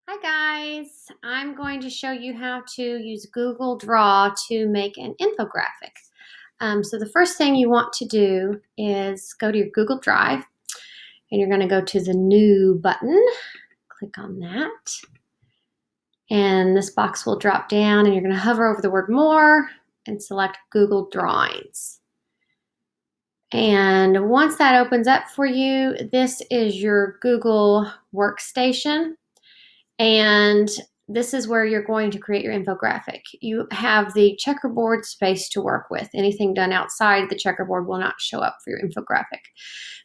Hi guys, I'm going to show you how to use Google Draw to make an infographic. So the first thing you want to do is go to your Google Drive and you're going to go to the New button. Click on that. And this box will drop down and you're going to hover over the word More and select Google Drawings. And once that opens up for you, this is your Google workstation. And this is where you're going to create your infographic. You have the checkerboard space to work with. Anything done outside the checkerboard will not show up for your infographic.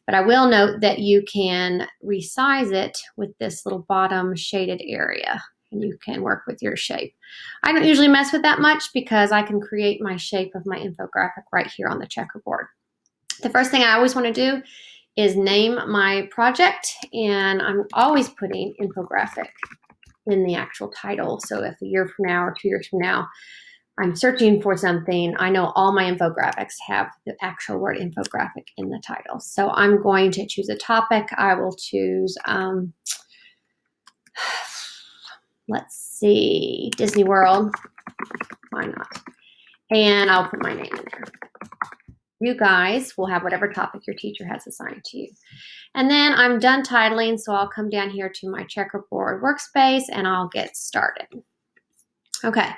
But I will note that you can resize it with this little bottom shaded area, and you can work with your shape. I don't usually mess with that much because I can create my shape of my infographic right here on the checkerboard. The first thing I always want to do is name my project, and I'm always putting infographic in the actual title. So if a year from now or 2 years from now, I'm searching for something, I know all my infographics have the actual word infographic in the title. So I'm going to choose a topic. I will choose, let's see, Disney World. Why not? And I'll put my name in there. You guys will have whatever topic your teacher has assigned to you. And then I'm done titling, so I'll come down here to my checkerboard workspace and I'll get started. Okay,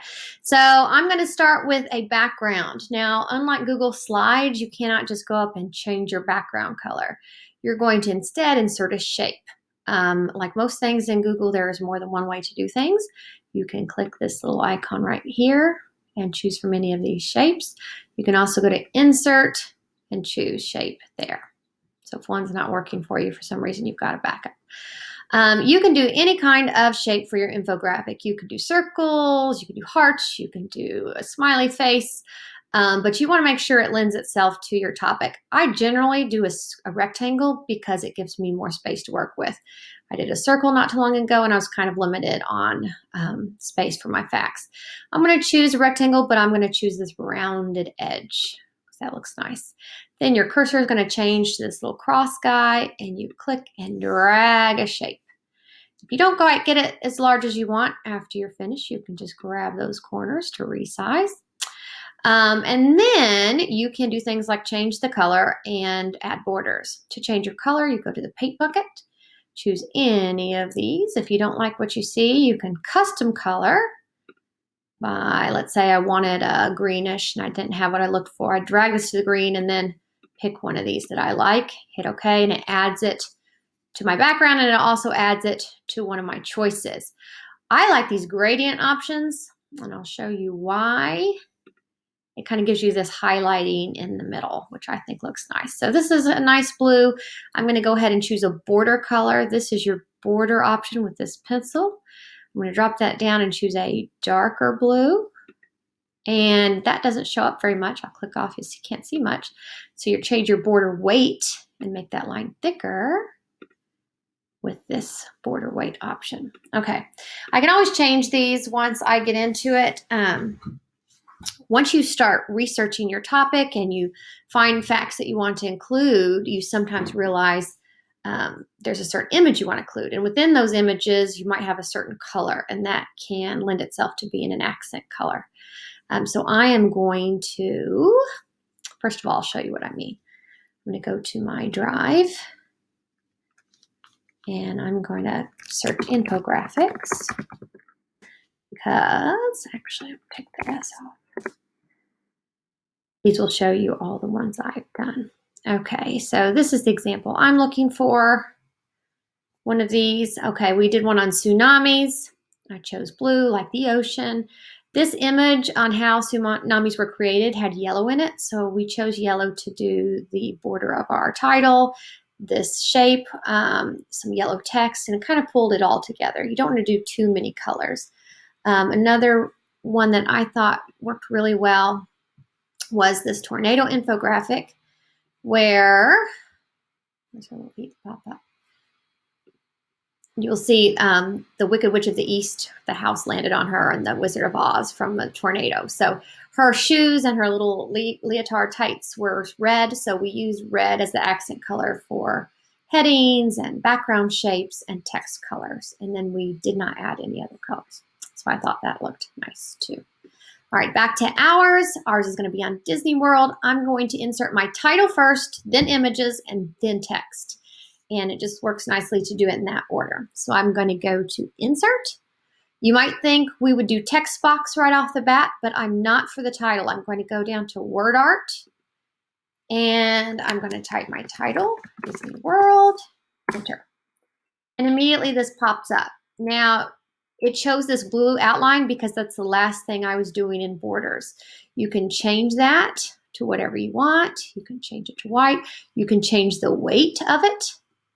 so I'm going to start with a background. Now, unlike Google Slides, you cannot just go up and change your background color. You're going to instead insert a shape. Like most things in Google, there is more than one way to do things. You can click this little icon right here and choose from any of these shapes. You can also go to Insert and choose Shape there. So if one's not working for you for some reason, you've got a backup. You can do any kind of shape for your infographic. You can do circles, you can do hearts, you can do a smiley face, but you want to make sure it lends itself to your topic. I generally do a rectangle because it gives me more space to work with. I did a circle not too long ago and I was kind of limited on space for my facts. I'm going to choose a rectangle, but I'm going to choose this rounded edge because that looks nice. Then your cursor is going to change to this little cross guy and you click and drag a shape. If you don't quite get it as large as you want after you're finished, you can just grab those corners to resize. And then you can do things like change the color and add borders. To change your color, you go to the paint bucket, choose any of these. If you don't like what you see, you can custom color by, let's say I wanted a greenish and I didn't have what I looked for. I drag this to the green and then pick one of these that I like, hit OK, and it adds it to my background and it also adds it to one of my choices. I like these gradient options and I'll show you why. It kind of gives you this highlighting in the middle, which I think looks nice. So this is a nice blue. I'm going to go ahead and choose a border color. This is your border option with this pencil. I'm going to drop that down and choose a darker blue. And that doesn't show up very much. I'll click off as you can't see much. So you change your border weight and make that line thicker with this border weight option. Okay, I can always change these once I get into it. Once you start researching your topic and you find facts that you want to include, you sometimes realize there's a certain image you want to include. And within those images, you might have a certain color, and that can lend itself to being an accent color. So I am going to, first of all, I'll show you what I mean. I'm going to go to my drive, and I'm going to search infographics because, actually, I'll take the S off. These will show you all the ones I've done. Okay, so this is the example I'm looking for. One of these. Okay, we did one on tsunamis. I chose blue, like the ocean. This image on how tsunamis were created had yellow in it, so we chose yellow to do the border of our title, this shape, some yellow text, and it kind of pulled it all together. You don't want to do too many colors. Another one that I thought worked really well was this tornado infographic where, you'll see the Wicked Witch of the East, the house landed on her, and the Wizard of Oz from the tornado. So her shoes and her little leotard tights were red, so we used red as the accent color for headings and background shapes and text colors. And then we did not add any other colors. So I thought that looked nice too. All right, back to ours. Ours is going to be on Disney World. I'm going to insert my title first, then images, and then text. And it just works nicely to do it in that order. So I'm going to go to Insert. You might think we would do text box right off the bat, but I'm not for the title. I'm going to go down to Word Art, and I'm going to type my title, Disney World, enter. And immediately this pops up. Now, it shows this blue outline because that's the last thing I was doing in borders. You can change that to whatever you want. You can change it to white. You can change the weight of it.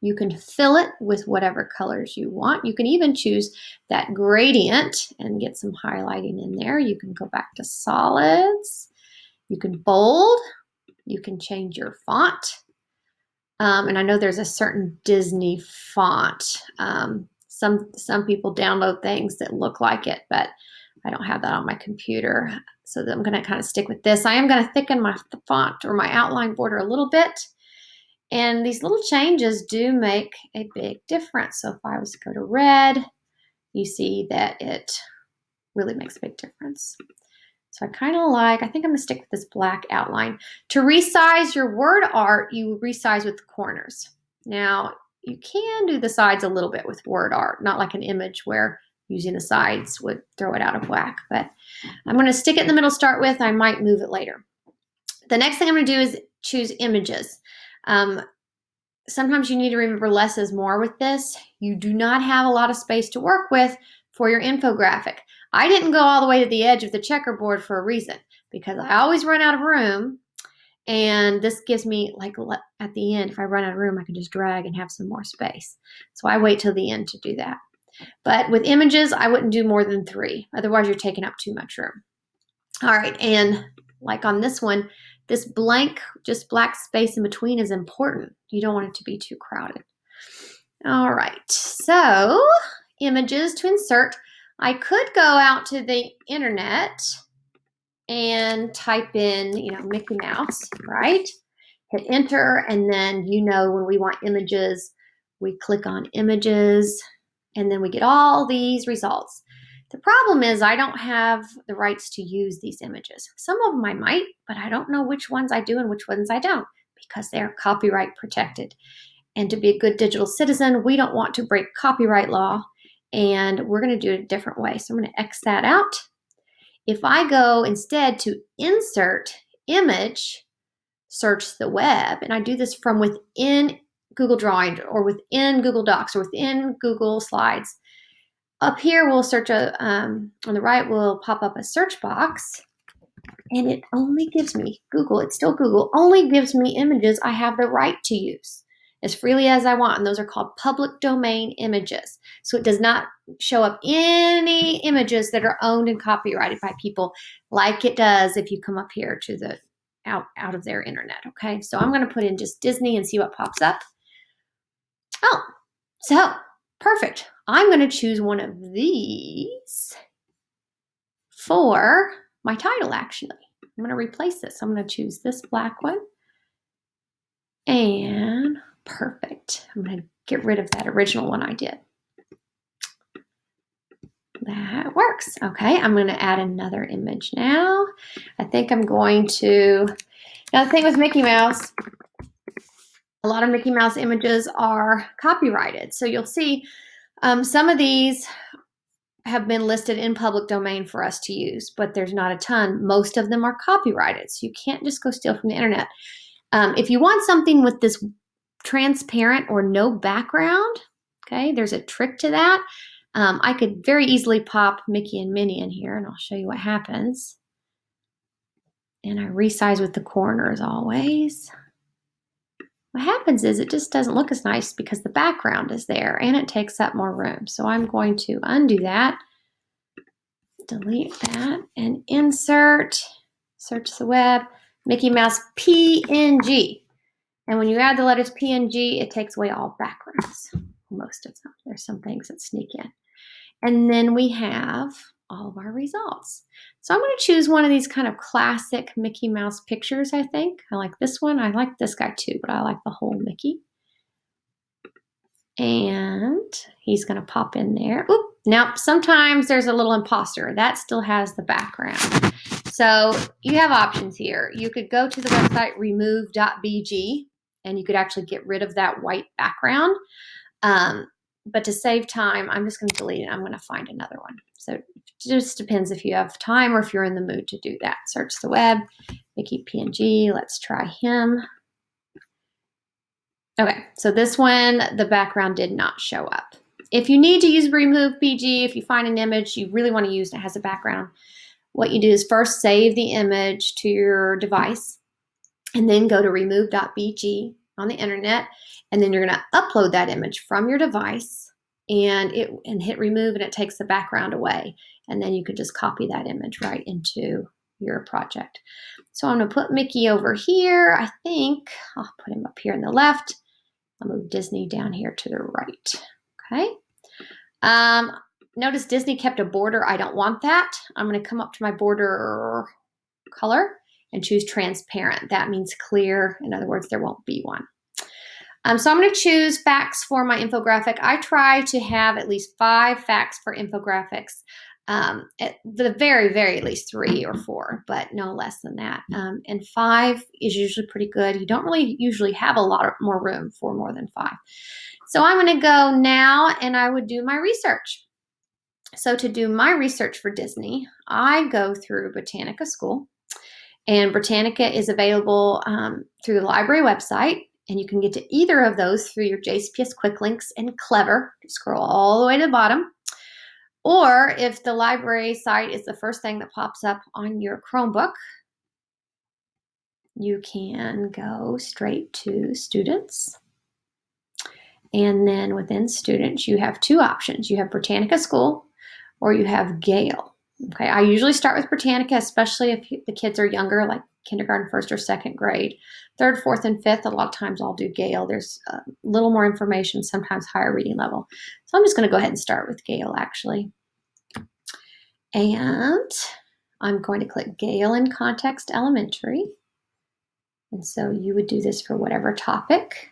You can fill it with whatever colors you want. You can even choose that gradient and get some highlighting in there. You can go back to solids. You can bold. You can change your font. And I know there's a certain Disney font. Some people download things that look like it, but I don't have that on my computer. So I'm going to kind of stick with this. I am going to thicken my font or my outline border a little bit. And these little changes do make a big difference. So if I was to go to red, you see that it really makes a big difference. So I think I'm going to stick with this black outline. To resize your word art, you resize with the corners. Now, you can do the sides a little bit with word art, not like an image where using the sides would throw it out of whack. But I'm going to stick it in the middle to start with. I might move it later. The next thing I'm going to do is choose images. Sometimes you need to remember less is more with this. You do not have a lot of space to work with for your infographic. I didn't go all the way to the edge of the checkerboard for a reason, because I always run out of room. And this gives me, like at the end, if I run out of room, I can just drag and have some more space. So I wait till the end to do that. But with images, I wouldn't do more than 3. Otherwise, you're taking up too much room. All right, and like on this one, this blank, just black space in between is important. You don't want it to be too crowded. All right, so images to insert. I could go out to the internet and type in, Mickey Mouse, right? Hit enter, and then when we want images, we click on images, and then we get all these results. The problem is I don't have the rights to use these images. Some of them I might, but I don't know which ones I do and which ones I don't, because they're copyright protected. And to be a good digital citizen, we don't want to break copyright law, and we're going to do it a different way. So I'm going to X that out. If I go instead to insert image, search the web, and I do this from within Google Drawing or within Google Docs or within Google Slides, up here we'll search on the right will pop up a search box, and it only gives me it's still Google, only gives me images I have the right to use as freely as I want, and those are called public domain images. So it does not show up any images that are owned and copyrighted by people like it does if you come up here to the out of their internet. Okay, so I'm going to put in just Disney and see what pops up. Oh, so perfect. I'm going to choose one of these for my title, actually. I'm going to replace this. I'm going to choose this black one. And perfect. I'm going to get rid of that original one I did. That works. Okay, I'm going to add another image now. I think I'm going to, now the thing with Mickey Mouse, a lot of Mickey Mouse images are copyrighted. So you'll see some of these have been listed in public domain for us to use, but there's not a ton. Most of them are copyrighted, so you can't just go steal from the internet. If you want something with this transparent or no background, okay, there's a trick to that. I could very easily pop Mickey and Minnie in here, and I'll show you what happens. And I resize with the corners always. What happens is it just doesn't look as nice because the background is there and it takes up more room. So I'm going to undo that, delete that, and insert, search the web, Mickey Mouse PNG. And when you add the letters PNG, it takes away all backgrounds, most of them. There's some things that sneak in. And then we have all of our results. So I'm going to choose one of these kind of classic Mickey Mouse pictures, I think. I like this one. I like this guy too, but I like the whole Mickey. And he's going to pop in there. Oop. Now, sometimes there's a little imposter. That still has the background. So you have options here. You could go to the website remove.bg, and you could actually get rid of that white background. But to save time, I'm just going to delete it. I'm going to find another one. So it just depends if you have time or if you're in the mood to do that. Search the web, Mickey PNG. Let's try him. Okay, so this one, the background did not show up. If you need to use remove BG, if you find an image you really want to use that has a background, what you do is first save the image to your device and then go to remove.bg on the internet, and then you're going to upload that image from your device and hit remove, and it takes the background away, and then you could just copy that image right into your project. So I'm going to put Mickey over here. I think I'll put him up here on the left. I'll move Disney down here to the right. Okay. Notice Disney kept a border. I don't want that. I'm going to come up to my border color and choose transparent. That means clear. In other words, there won't be one. So I'm going to choose facts for my infographic. I try to have at least 5 facts for infographics. At the very, very least 3 or 4, but no less than that. And 5 is usually pretty good. You don't really usually have a lot more room for more than 5. So I'm going to go now, and I would do my research. So to do my research for Disney, I go through Britannica School, and Britannica is available through the library website, and you can get to either of those through your JCPS Quick Links and Clever. Just scroll all the way to the bottom. Or if the library site is the first thing that pops up on your Chromebook, you can go straight to Students. And then within Students, you have 2 options. You have Britannica School or you have Gale. Okay, I usually start with Britannica, especially if the kids are younger, like kindergarten, 1st or 2nd grade. 3rd, 4th, and 5th, a lot of times I'll do Gale. There's a little more information, sometimes higher reading level. So I'm just going to go ahead and start with Gale, actually. And I'm going to click Gale in Context Elementary. And so you would do this for whatever topic.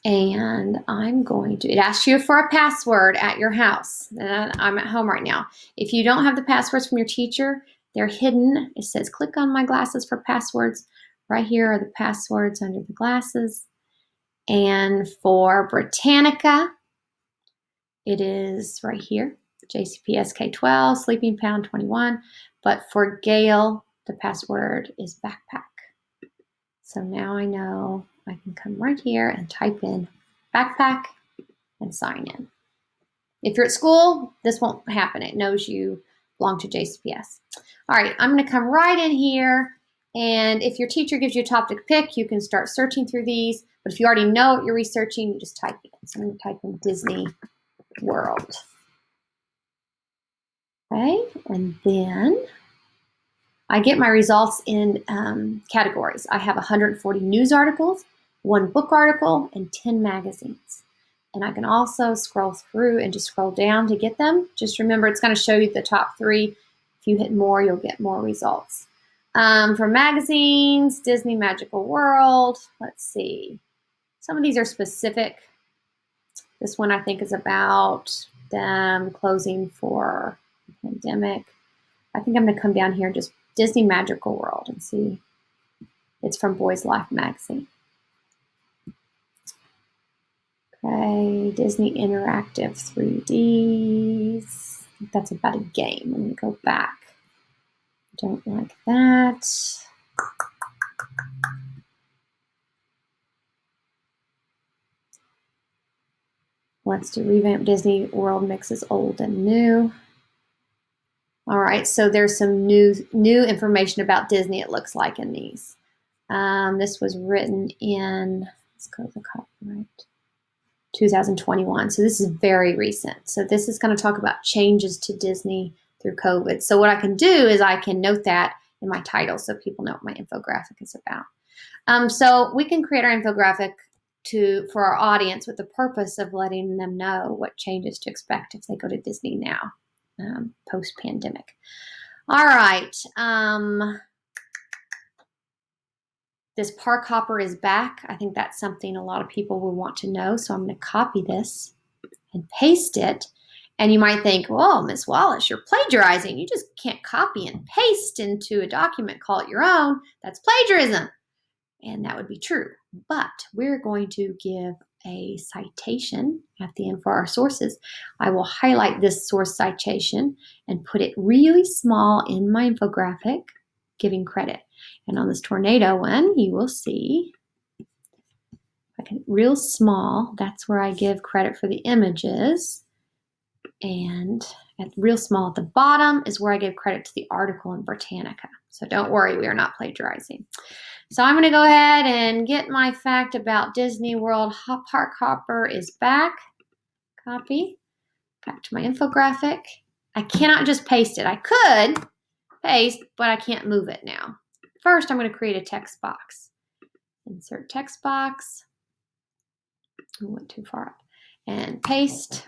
And I'm going to, it asks you for a password at your house. And I'm at home right now. If you don't have the passwords from your teacher, they're hidden. It says click on my glasses for passwords. Right here are the passwords under the glasses. And for Britannica, it is right here. JCPS K12, Sleeping Pound 21. But for Gale, the password is backpack. So now I know I can come right here and type in backpack and sign in. If you're at school, this won't happen. It knows you belong to JCPS. All right, I'm going to come right in here. And if your teacher gives you a topic to pick, you can start searching through these. But if you already know what you're researching, you just type it in. So I'm going to type in Disney World. Okay, and then I get my results in categories. I have 140 news articles, 1 book article, and 10 magazines. And I can also scroll through and just scroll down to get them. Just remember, it's going to show you the top 3. If you hit more, you'll get more results. For magazines, Disney Magical World, let's see. Some of these are specific. This one I think is about them closing for the pandemic. I think I'm going to come down here and just Disney Magical World and see. It's from Boys Life magazine. Okay, Disney Interactive 3Ds. That's about a game. Let me go back. Don't like that. Let's do Revamp Disney World mixes old and new. All right, so there's some new information about Disney, it looks like, in these. This was written in, let's go to the copyright, 2021. So this is very recent. So this is going to talk about changes to Disney through COVID. So what I can do is I can note that in my title so people know what my infographic is about. So we can create our infographic for our audience with the purpose of letting them know what changes to expect if they go to Disney now, post-pandemic. All right. This park hopper is back. I think that's something a lot of people will want to know. So I'm going to copy this and paste it. And you might think, well, Miss Wallace, you're plagiarizing. You just can't copy and paste into a document, call it your own. That's plagiarism. And that would be true. But we're going to give a citation at the end for our sources. I will highlight this source citation and put it really small in my infographic, giving credit. And on this tornado one, you will see real small, that's where I give credit for the images. And at real small at the bottom is where I give credit to the article in Britannica. So don't worry, we are not plagiarizing. So I'm going to go ahead and get my fact about Disney World Park Hopper is back. Copy. Back to my infographic. I cannot just paste it. I could paste, but I can't move it now. First, I'm going to create a text box. Insert text box. I went too far up. And paste.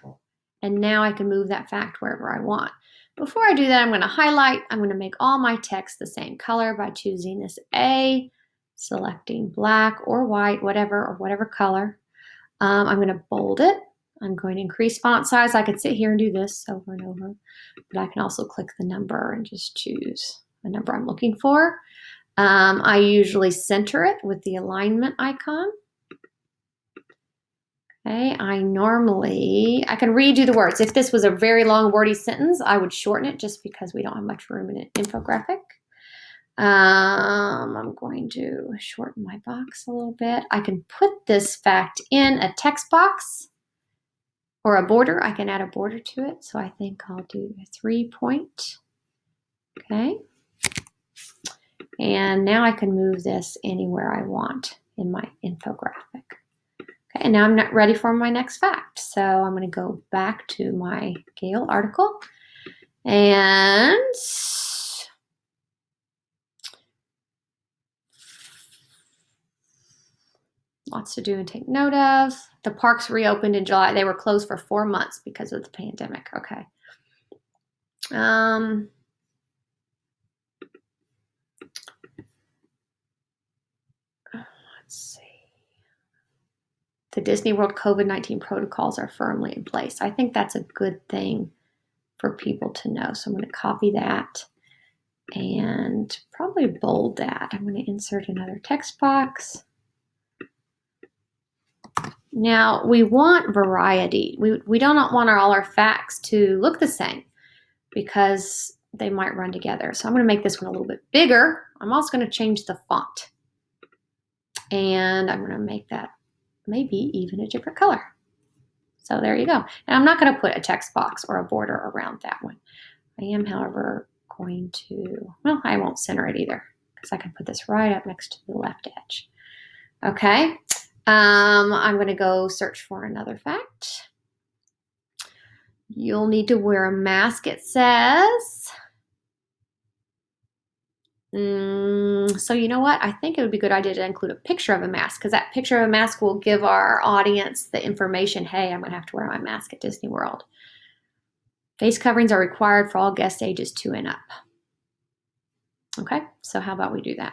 And now I can move that fact wherever I want. Before I do that, I'm going to highlight. I'm going to make all my text the same color by choosing this A, selecting black or white, whatever color. I'm going to bold it. I'm going to increase font size. I could sit here and do this over and over, but I can also click the number and just choose the number I'm looking for. I usually center it with the alignment icon. Okay, I can redo the words. If this was a very long wordy sentence, I would shorten it just because we don't have much room in an infographic. I'm going to shorten my box a little bit. I can put this fact in a text box or a border. I can add a border to it. So I think I'll do a 3-point. Okay. And now I can move this anywhere I want in my infographic. Okay, and now I'm not ready for my next fact. So I'm going to go back to my Gale article and lots to do and take note of. The parks reopened in July. They were closed for 4 months because of the pandemic. Okay. Let's see. The Disney World COVID-19 protocols are firmly in place. I think that's a good thing for people to know. So I'm going to copy that and probably bold that. I'm going to insert another text box. Now we want variety. We don't want all our facts to look the same because they might run together. So I'm going to make this one a little bit bigger. I'm also going to change the font. And I'm going to make that maybe even a different color. So there you go. And I'm not going to put a text box or a border around that one. I am, however, going to, well, I won't center it either because I can put this right up next to the left edge. Okay. I'm going to go search for another fact. You'll need to wear a mask, it says. So you know what? I think it would be a good idea to include a picture of a mask because that picture of a mask will give our audience the information, hey, I'm going to have to wear my mask at Disney World. Face coverings are required for all guests ages 2 and up. Okay, so how about we do that?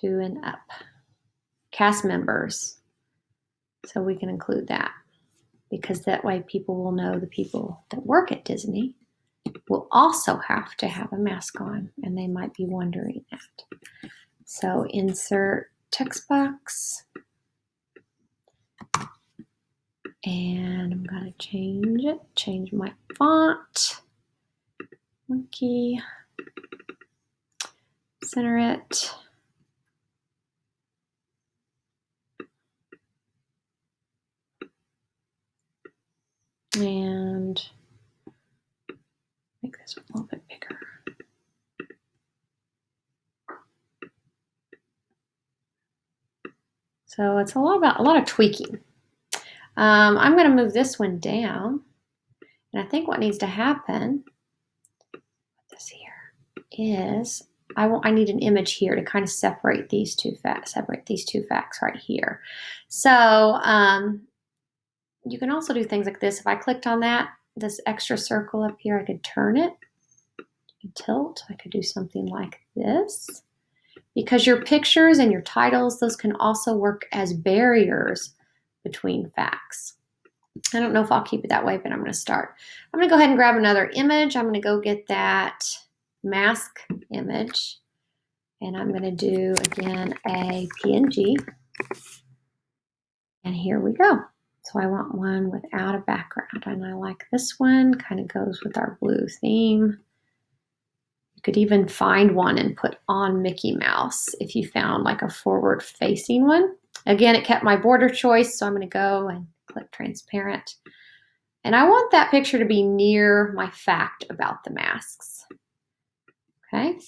2 and up. Cast members. So we can include that because that way people will know the people that work at Disney will also have to have a mask on, and they might be wondering that. So insert text box, and I'm going to change it, change my font, monkey, center it, and make this a little bit bigger. So it's a lot of tweaking. I'm going to move this one down, and I think what needs to happen this here is I need an image here to kind of separate these two facts right here. So you can also do things like this. If I clicked on this extra circle up here, I could turn it and tilt. I could do something like this because your pictures and your titles, those can also work as barriers between facts. I don't know if I'll keep it that way, but I'm going to start. I'm going to go ahead and grab another image. I'm going to go get that mask image, and I'm going to do, again, a PNG. And here we go. So I want one without a background, and I like this one. Kind of goes with our blue theme. You could even find one and put on Mickey Mouse if you found like a forward-facing one. Again, it kept my border choice, so I'm going to go and click transparent. And I want that picture to be near my fact about the masks. Okay.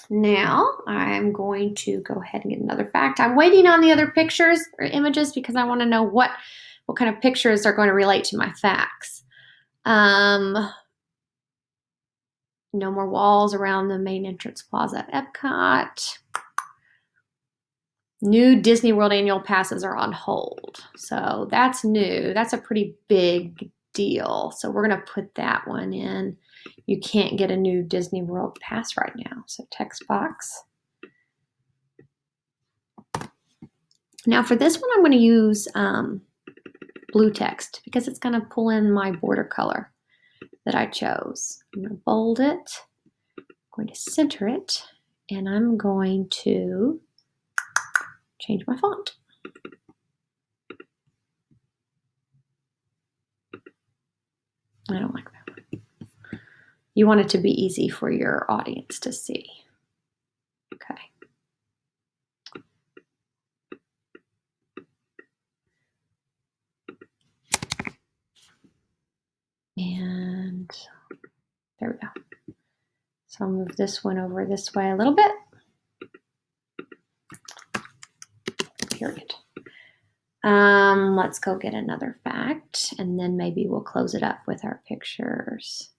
Now I'm going to go ahead and get another fact. I'm waiting on the other pictures or images because I want to know what kind of pictures are going to relate to my facts. No more walls around the main entrance plaza at Epcot. New Disney World annual passes are on hold. So that's new. That's a pretty big deal. So we're going to put that one in. You can't get a new Disney World pass right now. So text box. Now for this one, I'm going to use blue text because it's going to pull in my border color that I chose. I'm going to bold it. I'm going to center it. And I'm going to change my font. I don't like that one. You want it to be easy for your audience to see. Okay. And there we go. So I'll move this one over this way a little bit. Period. Let's go get another fact, and then maybe we'll close it up with our pictures.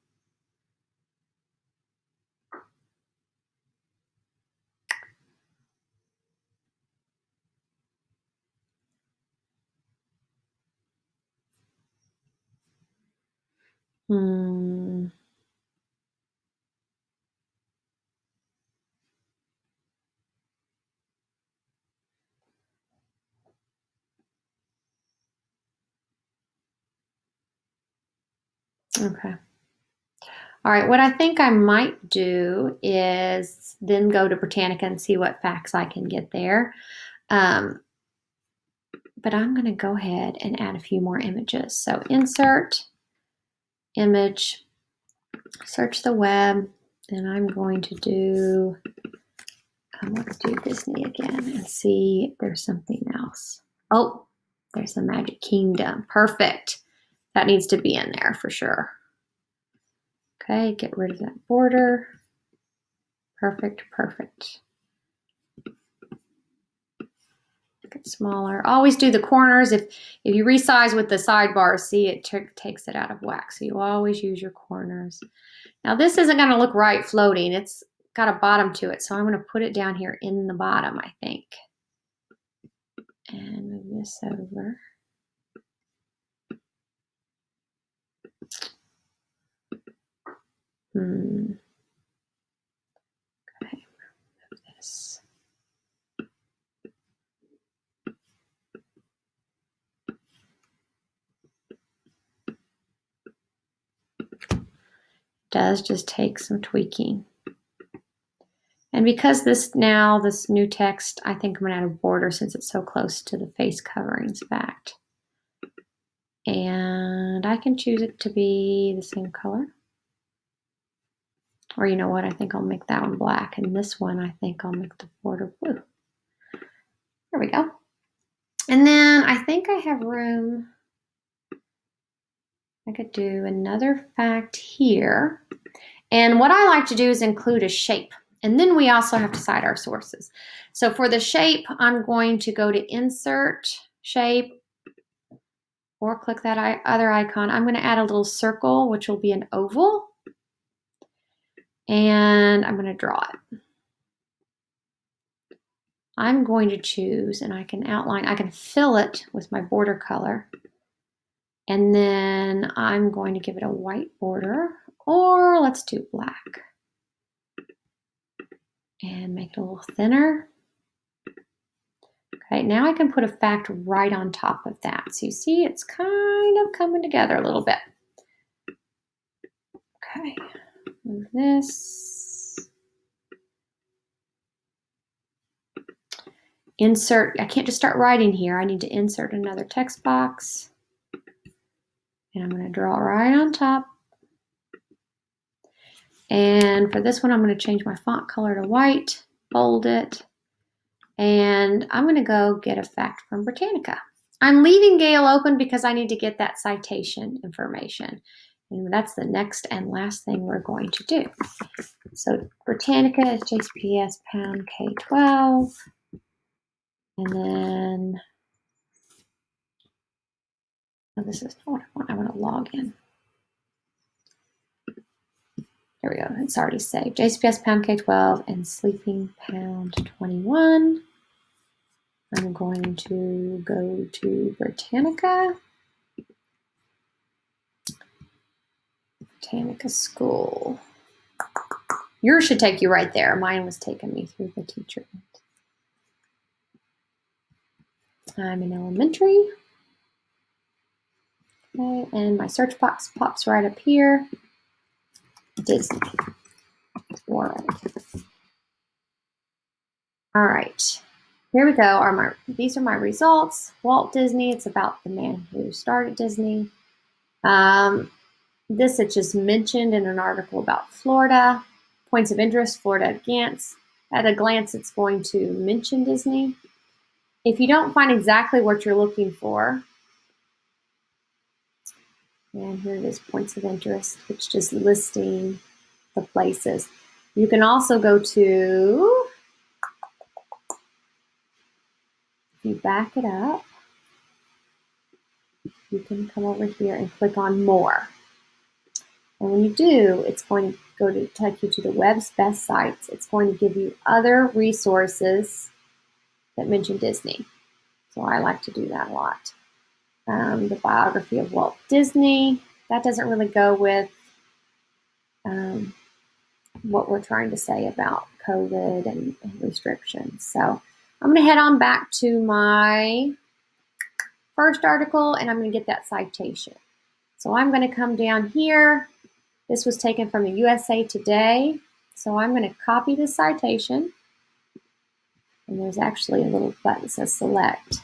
Okay. All right, what I think I might do is then go to Britannica and see what facts I can get there. But I'm going to go ahead and add a few more images. So insert, image, search the web, and I'm going to do, let's do Disney again and see if there's something else. Oh, there's the Magic Kingdom. Perfect. That needs to be in there for sure. Okay, get rid of that border. Perfect, perfect. Make it smaller. Always do the corners. If you resize with the sidebars, see it takes it out of whack. So you always use your corners. Now this isn't going to look right floating. It's got a bottom to it. So I'm going to put it down here in the bottom, I think. And move this over. Okay, move this. Does just take some tweaking. And because this new text, I think I'm going to add a border since it's so close to the face coverings fact. And I can choose it to be the same color. Or you know what, I think I'll make that one black. And this one, I think I'll make the border blue. There we go. And then I think I have room. I could do another fact here. And what I like to do is include a shape. And then we also have to cite our sources. So for the shape, I'm going to go to Insert, Shape, or click that other icon. I'm going to add a little circle, which will be an oval. And I'm going to draw it. I'm going to choose, and I can outline, I can fill it with my border color. And then I'm going to give it a white border, or let's do black. and make it a little thinner. Okay, now I can put a fact right on top of that. So you see it's kind of coming together a little bit. Okay, move this. Insert, I can't just start writing here. I need to insert another text box. And I'm going to draw right on top. And for this one, I'm going to change my font color to white, bold it, and I'm going to go get a fact from Britannica. I'm leaving Gale open because I need to get that citation information. And that's the next and last thing we're going to do. So Britannica is JCPS pound K12. And then, oh, this is not what I want. I want to log in. There we go. It's already saved. JCPS pound K12 and sleeping pound 21. I'm going to go to Britannica. Britannica School. Yours should take you right there. Mine was taking me through the teacher. I'm in elementary. Okay, and my search box pops right up here. Disney World. All right, here we go. These are my results. Walt Disney, it's about the man who started Disney. This is just mentioned in an article about Florida. Points of interest, Florida at a glance, it's going to mention Disney. If you don't find exactly what you're looking for, and here it is, points of interest, which is just listing the places. You can also go to, if you back it up, you can come over here and click on more. And when you do, it's going to go to take you to the web's best sites. It's going to give you other resources that mention Disney. So I like to do that a lot. The biography of Walt Disney, that doesn't really go with what we're trying to say about COVID and restrictions. So I'm going to head on back to my first article and I'm going to get that citation. So I'm going to come down here. This was taken from the USA Today. So I'm going to copy the citation. And there's actually a little button that says select.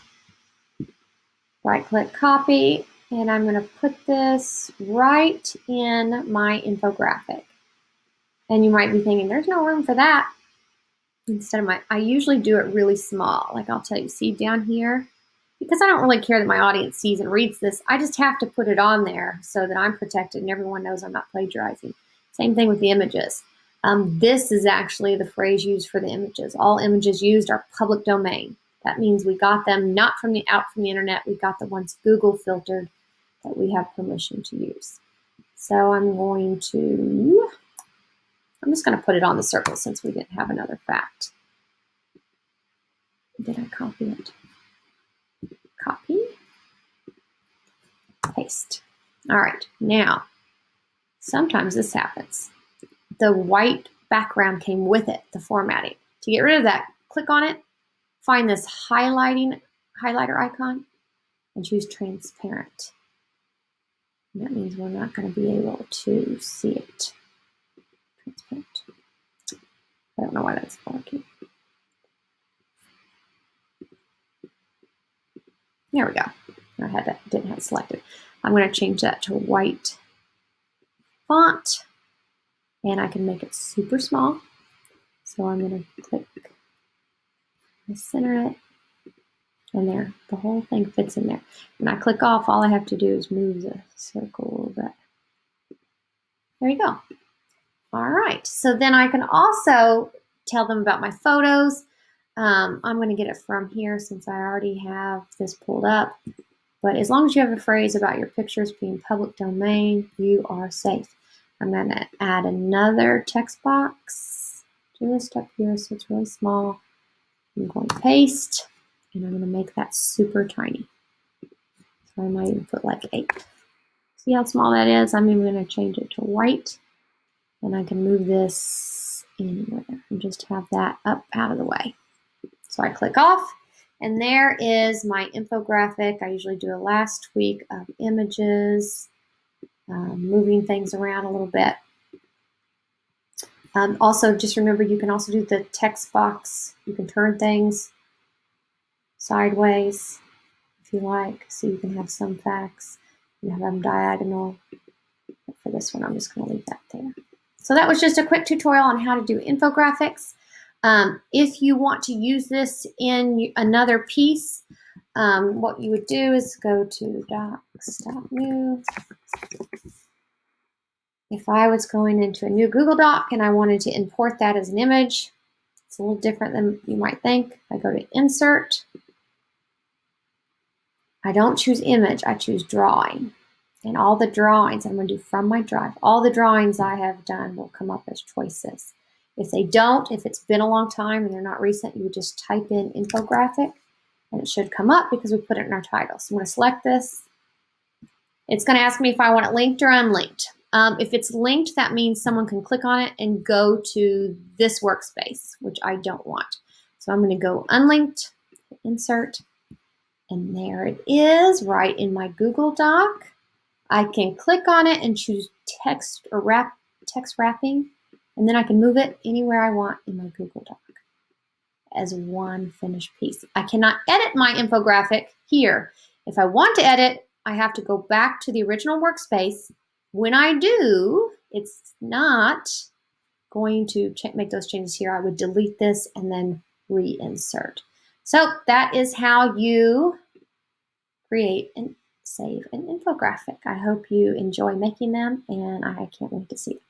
Right click copy. And I'm going to put this right in my infographic. And you might be thinking, there's no room for that. Instead of I usually do it really small. Like I'll tell you, see down here, because I don't really care that my audience sees and reads this, I just have to put it on there so that I'm protected and everyone knows I'm not plagiarizing. Same thing with the images. This is actually the phrase used for the images. All images used are public domain. That means we got them not from out from the internet. We got the ones Google filtered that we have permission to use. So I'm just going to put it on the circle since we didn't have another fact. Did I copy it? Copy. Paste. All right, now, sometimes this happens. The white background came with it, the formatting. To get rid of that, click on it, find this highlighter icon, and choose transparent. And that means we're not going to be able to see it. Transparent. I don't know why that's working. There we go. I didn't have it selected. I'm going to change that to white font, and I can make it super small. So I'm going to click and center it, and there, the whole thing fits in there. When I click off, all I have to do is move the circle a little bit. There you go. All right, so then I can also tell them about my photos. I'm going to get it from here since I already have this pulled up. But as long as you have a phrase about your pictures being public domain, you are safe. I'm going to add another text box just up here so it's really small. I'm going to paste, and I'm going to make that super tiny. So I might even put like 8. See how small that is? I'm even going to change it to white. And I can move this anywhere and just have that up out of the way. So I click off, and there is my infographic. I usually do a last tweak of images, moving things around a little bit. Also, just remember, you can also do the text box. You can turn things sideways if you like, so you can have some facts. You have them diagonal. But for this one, I'm just going to leave that there. So that was just a quick tutorial on how to do infographics. If you want to use this in another piece, what you would do is go to docs.new. If I was going into a new Google Doc and I wanted to import that as an image, it's a little different than you might think. I go to Insert. I don't choose Image, I choose Drawing. And all the drawings I'm going to do from my drive, all the drawings I have done will come up as choices. If they don't, if it's been a long time and they're not recent, you would just type in infographic and it should come up because we put it in our title. So I'm going to select this. It's going to ask me if I want it linked or unlinked. If it's linked, that means someone can click on it and go to this workspace, which I don't want. So I'm going to go unlinked, insert, and there it is right in my Google Doc. I can click on it and choose text or text wrapping, and then I can move it anywhere I want in my Google Doc as one finished piece. I cannot edit my infographic here. If I want to edit, I have to go back to the original workspace. When I do, it's not going to make those changes here. I would delete this and then reinsert. So that is how you create and save an infographic. I hope you enjoy making them, and I can't wait to see them.